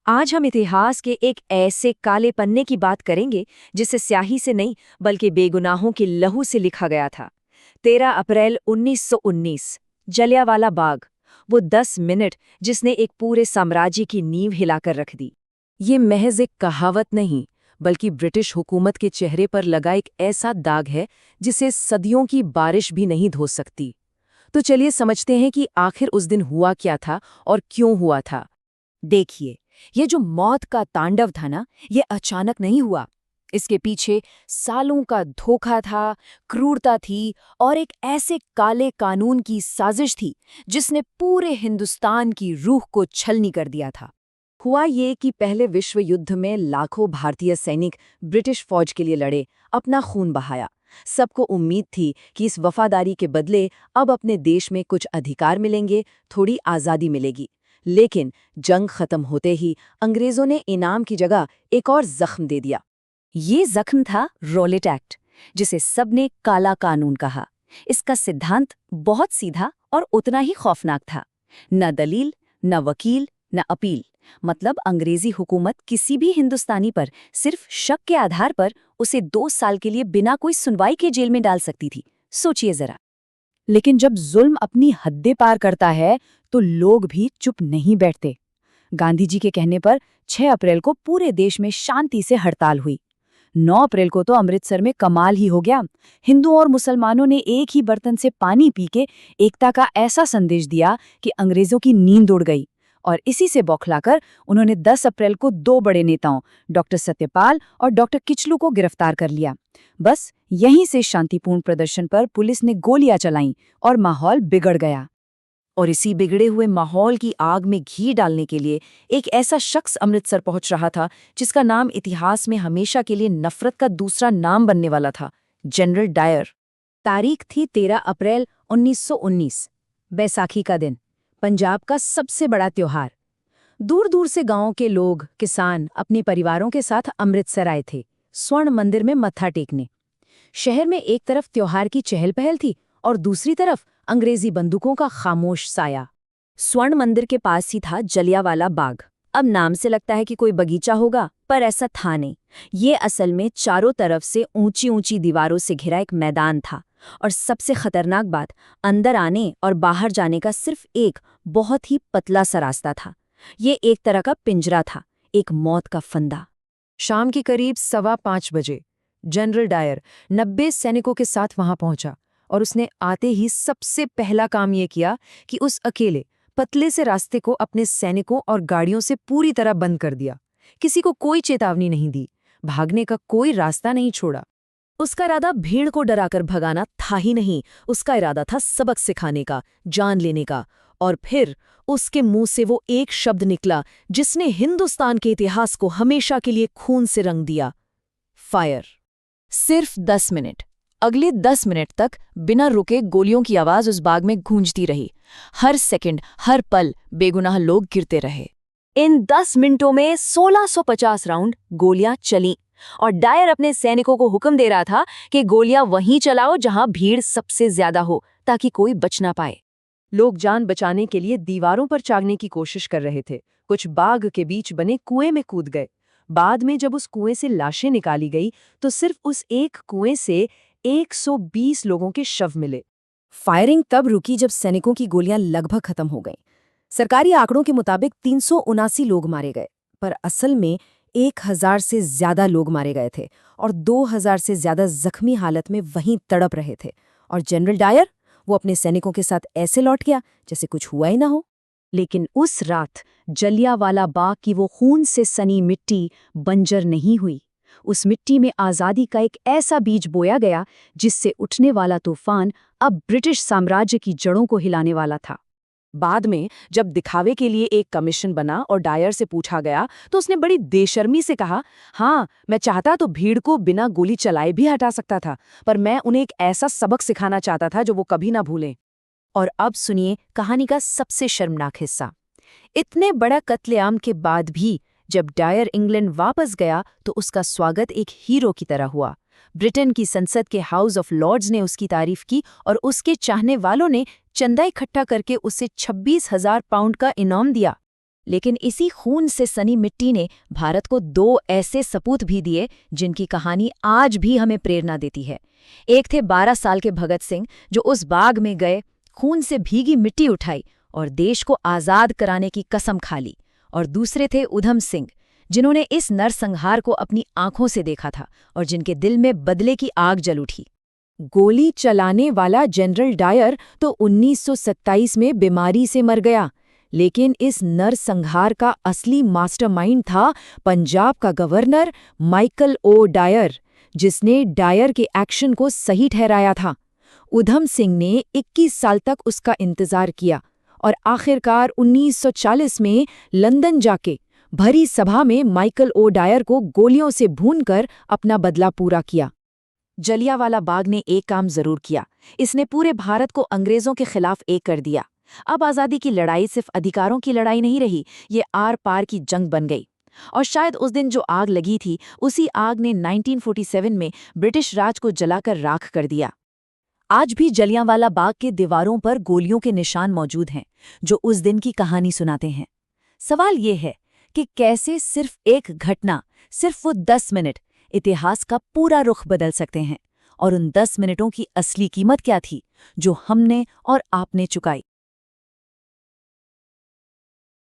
आज हम इतिहास के एक ऐसे काले पन्ने की बात करेंगे जिसे स्याही से नहीं बल्कि बेगुनाहों के लहू से लिखा गया था। 13 अप्रैल 1919, जलियांवाला बाग। वो 10 मिनट जिसने एक पूरे साम्राज्य की नींव हिलाकर रख दी। ये महज एक कहावत नहीं, बल्कि ब्रिटिश हुकूमत के चेहरे पर लगा एक ऐसा दाग है जिसे सदियों की बारिश भी नहीं धो सकती। तो चलिए समझते हैं कि आखिर उस दिन हुआ क्या था और क्यों हुआ था। देखिए, ये जो मौत का तांडव था ना, ये अचानक नहीं हुआ। इसके पीछे सालों का धोखा था, क्रूरता थी और एक ऐसे काले कानून की साजिश थी जिसने पूरे हिंदुस्तान की रूह को छलनी कर दिया था। हुआ ये कि पहले विश्व युद्ध में लाखों भारतीय सैनिक ब्रिटिश फौज के लिए लड़े, अपना खून बहाया। सबको उम्मीद थी कि इस वफादारी के बदले अब अपने देश में कुछ अधिकार मिलेंगे, थोड़ी आज़ादी मिलेगी। लेकिन जंग खत्म होते ही अंग्रेजों ने इनाम की जगह एक और जख्म दे दिया। ये जख्म था रॉलेट एक्ट, जिसे सबने काला कानून कहा। इसका सिद्धांत बहुत सीधा और उतना ही खौफनाक था। न दलील, न वकील, न अपील। मतलब अंग्रेजी हुकूमत किसी भी हिंदुस्तानी पर सिर्फ शक के आधार पर उसे 2 साल के लिए बिना कोई सुनवाई के जेल में डाल सकती थी। सोचिए जरा। लेकिन जब जुल्म अपनी हदें पार करता है तो लोग भी चुप नहीं बैठते। गांधी जी के कहने पर 6 अप्रैल को पूरे देश में शांति से हड़ताल हुई। 9 अप्रैल को तो अमृतसर में कमाल ही हो गया। हिंदुओं और मुसलमानों ने एक ही बर्तन से पानी पी के एकता का ऐसा संदेश दिया कि अंग्रेजों की नींद उड़ गई। और इसी से बौखलाकर उन्होंने 10 अप्रैल को 2 बड़े नेताओं डॉक्टर सत्यपाल और डॉक्टर किचलू को गिरफ्तार कर लिया। बस यहीं से शांतिपूर्ण प्रदर्शन पर पुलिस ने गोलियां चलाईं और माहौल बिगड़ गया। और इसी बिगड़े हुए माहौल की आग में घी डालने के लिए एक ऐसा शख्स अमृतसर पहुंच रहा था जिसका नाम इतिहास में हमेशा के लिए नफरत का दूसरा नाम बनने वाला था, जनरल डायर। तारीख थी 13 अप्रैल 1919, बैसाखी का दिन, पंजाब का सबसे बड़ा त्योहार। दूर दूर से गांवों के लोग, किसान अपने परिवारों के साथ अमृतसर आए थे, स्वर्ण मंदिर में मत्था टेकने। शहर में एक तरफ त्योहार की चहल पहल थी और दूसरी तरफ अंग्रेजी बंदूकों का खामोश साया। स्वर्ण मंदिर के पास ही था जलियांवाला बाग। अब नाम से लगता है कि कोई बगीचा होगा, पर ऐसा था नहीं। ये असल में चारों तरफ से ऊंची ऊंची दीवारों से घिरा एक मैदान था। और सबसे खतरनाक बात, अंदर आने और बाहर जाने का सिर्फ एक बहुत ही पतला सा रास्ता था। ये एक तरह का पिंजरा था, एक मौत का फंदा। शाम के करीब 5:15 बजे जनरल डायर 90 सैनिकों के साथ वहां पहुंचा और उसने आते ही सबसे पहला काम ये किया कि उस अकेले पतले से रास्ते को अपने सैनिकों और गाड़ियों से पूरी तरह बंद कर दिया। किसी को कोई चेतावनी नहीं दी, भागने का कोई रास्ता नहीं छोड़ा। उसका इरादा भीड़ को डराकर भगाना था ही नहीं, उसका इरादा था सबक सिखाने का, जान लेने का। और फिर उसके मुंह से वो एक शब्द निकला जिसने हिंदुस्तान के इतिहास को हमेशा के लिए खून से रंग दिया, फायर। सिर्फ 10 मिनट। अगले 10 मिनट तक बिना रुके गोलियों की आवाज उस बाग में गूंजती रही। हर सेकंड, हर पल बेगुनाह लोग गिरते रहे। इन 10 मिनटों में 1650 राउंड गोलियां चलीं और डायर अपने सैनिकों को हुक्म दे रहा था कि गोलियां वहीं चलाओ जहां भीड़ सबसे ज्यादा हो, ताकि कोई बच ना पाए। लोग जान बचाने के लिए दीवारों पर चढ़ने की कोशिश कर रहे थे। कुछ बाग के बीच बने कुएं में कूद गए। बाद में जब उस कुएं से लाशें निकाली गई तो सिर्फ उस एक कुएं से 120 लोगों के शव मिले। फायरिंग तब रुकी जब सैनिकों की गोलियां लगभग खत्म हो गईं। सरकारी आंकड़ों के मुताबिक 379 लोग मारे गए, पर असल में 1000 से ज्यादा लोग मारे गए थे और 2000 से ज्यादा जख्मी हालत में वहीं तड़प रहे थे। और जनरल डायर, वो अपने सैनिकों के साथ ऐसे लौट गया जैसे कुछ हुआ ही ना हो। लेकिन उस रात जलियांवाला बाग की वो खून से सनी मिट्टी बंजर नहीं हुई। उस मिट्टी में आज़ादी का एक ऐसा बीज बोया गया जिससे उठने वाला तूफान अब ब्रिटिश साम्राज्य की जड़ों को हिलाने वाला था। बाद में जब दिखावे के लिए एक कमीशन बना और डायर से पूछा गया तो उसने बड़ी बेशर्मी से कहा, हाँ, मैं चाहता तो भीड़ को बिना गोली चलाए भी हटा सकता था, पर मैं उन्हें एक ऐसा सबक सिखाना चाहता था जो वो कभी ना भूलें। और अब सुनिए कहानी का सबसे शर्मनाक हिस्सा। इतने बड़ा कत्लेआम के बाद भी जब डायर इंग्लैंड वापस गया तो उसका स्वागत एक हीरो की तरह हुआ। ब्रिटेन की संसद के हाउस ऑफ लॉर्ड्स ने उसकी तारीफ की और उसके चाहने वालों ने चंदा इकट्ठा करके उसे 26,000 पाउंड का इनाम दिया। लेकिन इसी खून से सनी मिट्टी ने भारत को 2 ऐसे सपूत भी दिए जिनकी कहानी आज भी हमें प्रेरणा देती है। एक थे 12 साल के भगत सिंह, जो उस बाग में गए, खून से भीगी मिट्टी उठाई और देश को आज़ाद कराने की कसम खा ली। और दूसरे थे उधम सिंह, जिन्होंने इस नरसंहार को अपनी आंखों से देखा था और जिनके दिल में बदले की आग जल उठी। गोली चलाने वाला जनरल डायर तो 1927 में बीमारी से मर गया, लेकिन इस नरसंहार का असली मास्टरमाइंड था पंजाब का गवर्नर माइकल ओ डायर, जिसने डायर के एक्शन को सही ठहराया था। उधम सिंह ने 21 साल तक उसका इंतजार किया और आखिरकार 1940 में लंदन जाके भरी सभा में माइकल ओ डायर को गोलियों से भूनकर अपना बदला पूरा किया। जलियांवाला बाग ने एक काम जरूर किया, इसने पूरे भारत को अंग्रेजों के खिलाफ एक कर दिया। अब आज़ादी की लड़ाई सिर्फ अधिकारों की लड़ाई नहीं रही, ये आर पार की जंग बन गई। और शायद उस दिन जो आग लगी थी, उसी आग ने 1947 में ब्रिटिश राज को जलाकर राख कर दिया। आज भी जलियांवाला बाग के दीवारों पर गोलियों के निशान मौजूद हैं, जो उस दिन की कहानी सुनाते हैं। सवाल ये है कि कैसे सिर्फ एक घटना, सिर्फ वो 10 मिनट इतिहास का पूरा रुख बदल सकते हैं, और उन 10 मिनटों की असली कीमत क्या थी, जो हमने और आपने चुकाई।